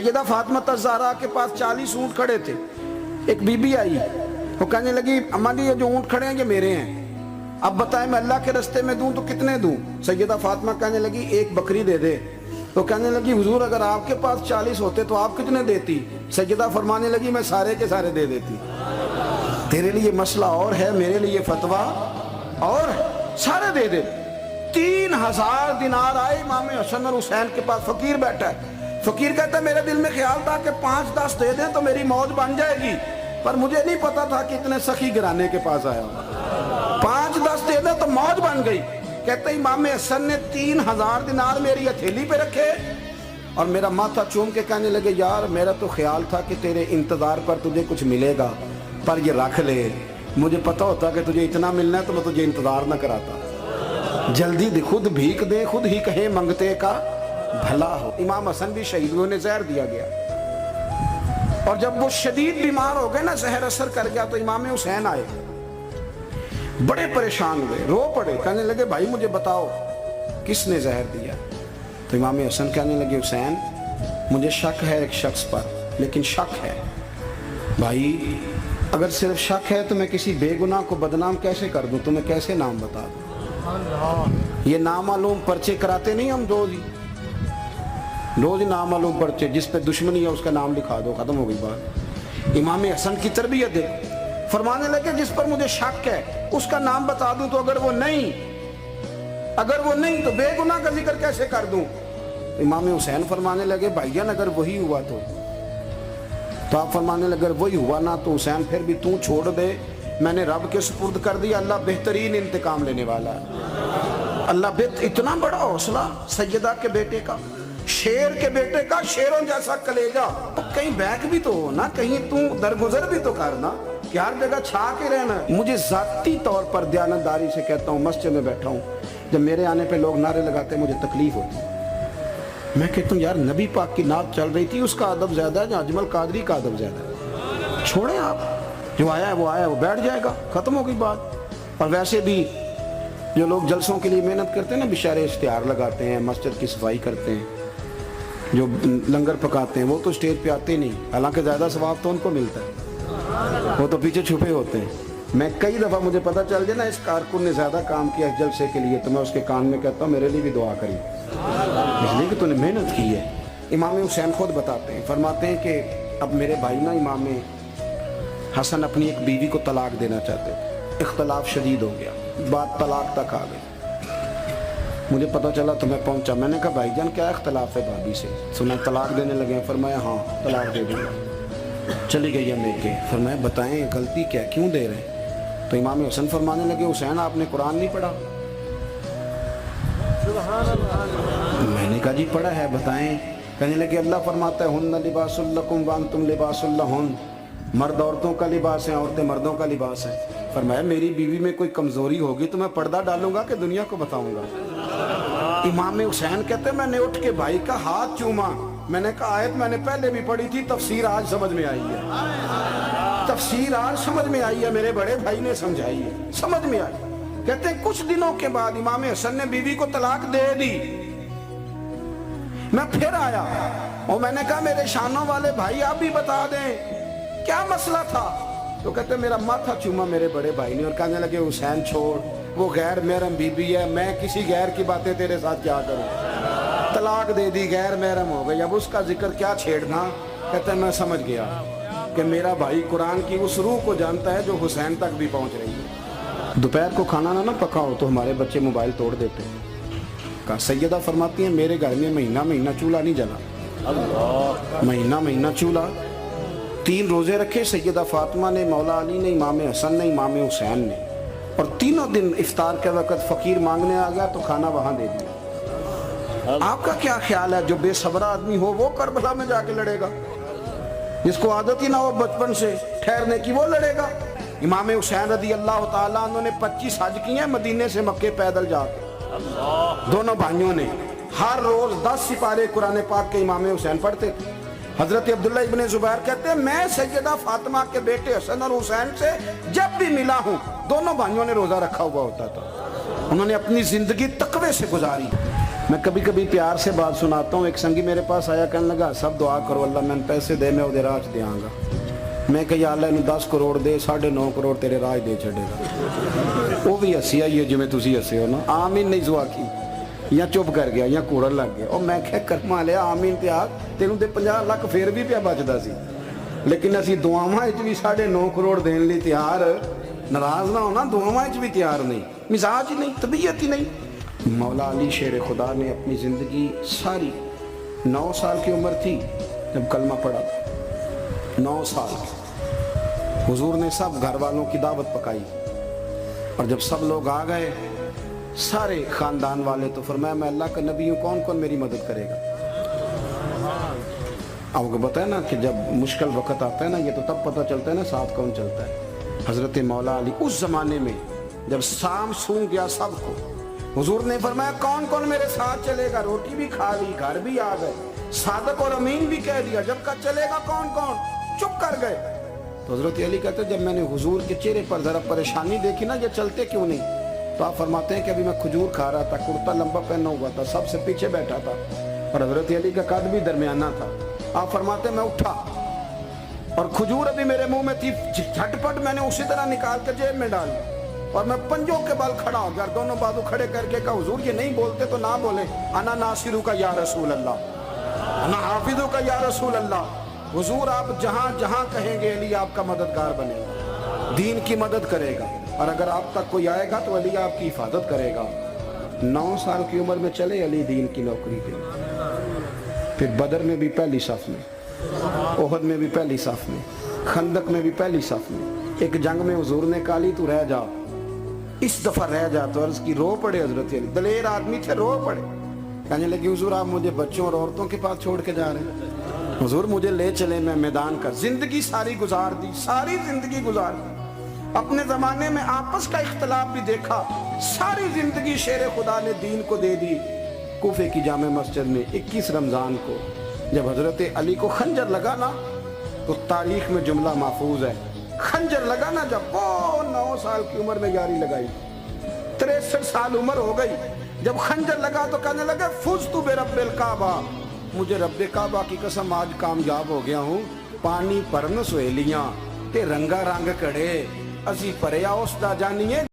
सैयदा फातिमा ज़हरा के पास 40 ऊँट खड़े थे। एक बीबी आई, वो कहने लगी अम्मा जी ये जो ऊँट खड़े हैं ये मेरे हैं, अब बताएं मैं अल्लाह के रास्ते में दूं तो कितने दूं? सैयदा फातिमा कहने लगी एक बकरी दे दे। तो कहने लगी हुजूर अगर आपके पास 40 होते तो आप कितने देती? सैयदा फरमाने लगी मैं सारे के सारे दे देती। तेरे लिए मसला और है, मेरे लिए फतवा और सारे दे दे। 3000 दिनार आए इमाम हसन और हुसैन के पास। फकीर बैठा है, फकीर कहता है मेरे दिल में ख्याल था कि 5-10 दे दें तो मेरी मौज बन जाएगी, पर मुझे नहीं पता था कि इतने सखी घराने के पास आया। 5-10 दे दें तो मौज बन गई। कहते इमाम हसन ने 3000 दिनार मेरी हथेली पे रखे और मेरा माथा चूम के कहने लगे यार मेरा तो ख्याल था कि तेरे इंतजार पर तुझे कुछ मिलेगा, पर ये रख ले, मुझे पता होता कि तुझे इतना मिलना है तो मैं तुझे इंतजार न कराता। जल्दी दे, खुद भीख दे, खुद ही कहे मंगते का भला हो। इमाम हसन भी शहीद हुए, उन्हें जहर दिया गया। और जब वो शदीद बीमार हो गए ना, जहर असर कर गया, तो इमाम हुसैन आए, बड़े परेशान हुए, रो पड़े, कहने लगे भाई मुझे बताओ किसने जहर दिया? तो इमाम हसन कहने लगे हुसैन मुझे शक है एक शख्स पर, लेकिन शक है भाई, अगर सिर्फ शक है तो मैं किसी बेगुनाह को बदनाम कैसे कर दूं, तुम्हें कैसे नाम बता दूं? ये नामालूम पर्चे कराते नहीं हम रोज नामालूम पर्चे, जिस पे दुश्मनी है उसका नाम लिखा दो, खत्म हो गई बात। इमाम हसन की तरबियत है, फरमाने लगे जिस पर मुझे शक है उसका नाम बता दूं, तो अगर वो नहीं तो बेगुनाह का जिक्र कैसे कर दूं? इमाम हुसैन फरमाने लगे भाईजान अगर वही हुआ तो आप फरमाने लगे अगर वही हुआ ना तो हुसैन फिर भी तू छोड़ दे, मैंने रब के सुपुर्द कर दिया, अल्लाह बेहतरीन इंतकाम लेने वाला है। अल्लाह इतना बड़ा हौसला सैयदा के बेटे का, शेर के बेटे का, शेरों जैसा कलेजा। तो कहीं बैक भी तो हो ना, कहीं तू दरगुजर भी तो करना, कि हर जगह छा के रहना। मुझे जाती तौर पर दयानतदारी से कहता हूँ, मस्जिद में बैठा हूँ, जब मेरे आने पे लोग नारे लगाते मुझे तकलीफ होती। मैं कहता हूँ यार नबी पाक की नात चल रही थी, उसका अदब ज्यादा है या अजमल कादरी का अदब ज्यादा है? छोड़ें आप, जो आया है वो बैठ जाएगा, खत्म हो गई बात। और वैसे भी जो लोग जलसों के लिए मेहनत करते हैं ना, बेचारे इश्तिहार लगाते हैं, मस्जिद की सफाई करते हैं, जो लंगर पकाते हैं, वो तो स्टेज पे आते नहीं, हालांकि ज़्यादा सवाब तो उनको मिलता है, वो तो पीछे छुपे होते हैं। मैं कई दफ़ा मुझे पता चल जाए ना इस कारकुन ने ज़्यादा काम किया इस जलसे के लिए, तो मैं उसके कान में कहता हूँ मेरे लिए भी दुआ करी, इसलिए कि तूने मेहनत की है। इमाम हुसैन खुद बताते हैं, फरमाते हैं कि अब मेरे भाई ना इमाम हसन अपनी एक बीवी को तलाक देना चाहते थे, इख्तलाफ शदीद हो गया, बात तलाक तक आ गई। मुझे पता चला तो मैं पहुंचा, मैंने कहा भाईजान क्या इख्तलाफ है भाभी से, सुना तलाक देने लगे? फरमाया हाँ तलाक दे दूँगा। चली गई है लेके, फरमाया बताएं गलती क्या, क्यों दे रहे हैं? तो इमाम हसन फरमाने लगे हुसैन आपने कुरान नहीं पढ़ा? मैंने कहा जी पढ़ा है, बताएं। कहने लगे अल्लाह फरमाता है हुन्ना लिबासुल लकुम व अंतुम लिबासुल लहुन, मर्द औरतों का लिबास है, औरतें मर्दों का लिबास है। फरमाया मेरी बीवी में कोई कमजोरी होगी तो मैं पर्दा डालूंगा कि दुनिया को बताऊंगा? इमाम हुसैन कहते मैंने उठ के भाई का हाथ चूमा, मैंने कहा आयत मैंने पहले भी पढ़ी थी, तफसीर आज समझ में आई है, तफसीर आज समझ में आई है, मेरे बड़े भाई ने समझाई है, समझ में आई। कहते हैं कुछ दिनों के बाद इमाम हसन ने बीवी को तलाक दे दी। मैं फिर आया और मैंने कहा मेरे शानों वाले भाई आप भी बता दें क्या मसला था? तो कहते मेरा माथा चूमा मेरे बड़े भाई ने और कहने लगे हुसैन छोड़, वो गैर महरम बीबी है, मैं किसी गैर की बातें तेरे साथ क्या करूं? तलाक दे दी, गैर महरम हो गई, अब उसका जिक्र क्या छेड़ना? कहते मैं समझ गया कि मेरा भाई कुरान की उस रूह को जानता है जो हुसैन तक भी पहुंच रही है। दोपहर को खाना ना पकाओ तो हमारे बच्चे मोबाइल तोड़ देते हैं। कहा सैयदा फरमाती हैं मेरे घर में महीना चूल्हा नहीं जला, महीना चूल्हा। 3 रोजे रखे सैयदा फातिमा ने, मौला अली ने, इमाम हसन ने, इमाम हुसैन ने, और तीनों दिन इफ्तार के वक्त फकीर मांगने आ गया तो खाना वहां दे दिया। आपका क्या ख्याल है जो बेसब्रा आदमी हो वो करबला में जाके लड़ेगा? जिसको आदत ही ना हो बचपन से ठहरने की वो लड़ेगा? इमाम हुसैन रदी अल्लाह ताला उन्होंने 25 हज किए हैं मदीने से मक्के पैदल जाके, दोनों भाइयों ने हर रोज 10 सिपारे कुरान पाक के इमाम हुसैन पढ़ते थे। हजरत अब्दुल्ला इब्ने जुबैर कहते हैं मैं सैयदा फातिमा के बेटे हसन और हुसैन से जब भी मिला हूँ दोनों भाइयों ने रोजा रखा हुआ होता था, उन्होंने अपनी जिंदगी तकवे से गुजारी। मैं कभी कभी प्यार से बात सुनाता हूँ। एक संगी मेरे पास आया, कहने लगा सब दुआ करो अल्लाह मैंने पैसे दे, मैं उधर राज देंगा। मैं कहा अल्लाह इन्हें 10 करोड़ दे, 9.5 करोड़ तेरे राज दे छड़ेगा। वो भी हसी आई है जिमें तुसी हसे हो ना। आमीन नहीं सुआ की, या चुप कर गया या कूड़न लग गया। और मैं क्या कर्मा लिया आमीन ते आग तेनों ते 50 लाख फिर भी पिया बचदा सी, लेकिन असी दुआवां भी 9.5 करोड़ देने लिए तैयार, नाराज ना होना, दुआवां भी तैयार नहीं, मिजाज ही नहीं, तबीयत ही नहीं। मौला अली शेर खुदा ने अपनी ज़िंदगी सारी 9 साल की उम्र थी जब कलमा पढ़ा, 9 साल हुजूर ने सब घर वालों की दावत पकाई, और जब सब लोग आ गए सारे ख़ानदान वाले, तो फरमाया मैं अल्लाह का नबी हूँ, कौन कौन मेरी मदद करेगा। आपको बताया ना कि जब मुश्किल वक्त आता है ना, ये तो तब पता चलता है ना साथ कौन चलता है। हज़रत मौला अली उस ज़माने में जब शाम सूंघ गया सबको, हुजूर ने फरमाया कौन कौन मेरे साथ चलेगा। रोटी भी खा ली, घर भी आ गए, सादक और अमीन भी कह दिया, जब का चलेगा कौन कौन, चुप कर गए। तो हज़रत अली कहते जब मैंने हुजूर के चेहरे पर ज़रा परेशानी देखी ना, ये चलते क्यों नहीं, तो आप फरमाते हैं कि अभी मैं खजूर खा रहा था, कुर्ता लंबा पहना हुआ था, सबसे पीछे बैठा था, और हज़रत अली का कद भी दरमियाना था। आप फरमाते मैं उठा और खजूर अभी मेरे मुंह में थी, झटपट मैंने उसी तरह निकाल कर जेब में डाली, और मैं पंजों के बल खड़ा हो गया, दोनों बाजू खड़े करके कहा हुजूर ये नहीं बोलते तो ना बोले, अना नासिरू का या रसूल अल्लाह, अना हाफिजू का या रसूल अल्लाह। हुजूर आप जहाँ जहाँ कहेंगे अली आपका मददगार बनेगा, दीन की मदद करेगा, और अगर आप तक कोई आएगा तो अली आपकी हिफाजत करेगा। 9 साल की उम्र में चले अली दीन की नौकरी पे, फिर बदर में भी पहली सफ में, ओहद में भी पहली सफ में, खंदक में भी पहली सफ में। एक जंग में हुजूर ने कहा अली तू रह जा, इस दफा रह जा, तो अर्ज की रो पड़े हजरत अली, दलेर आदमी थे, रो पड़े, कहने लगे हुजूर आप मुझे बच्चों और औरतों के पास छोड़ के जा रहे हैं, हुजूर मुझे ले चले, मैं मैदान का जिंदगी सारी गुजार दी, सारी जिंदगी गुजार दी, अपने जमाने में आपस का इख्तलाफ भी देखा, सारी जिंदगी शेर खुदा ने दीन को दे दी। कूफे की जामे मस्जिद में 21 रमजान को जब हजरत अली को खंजर लगा ना, तो तारीख में जुमला महफूज है, खंजर लगा ना जब वो 9 साल की उम्र में यारी लगाई, 63 साल उम्र हो गई, जब खंजर लगा तो कहने लगे फुज तू बे रब्बिल काबा, मुझे रब्बे काबा की कसम आज कामयाब हो गया हूँ। पानी परन सहेलियां ते रंगा रंग कड़े, असी परया उस दा जानिए।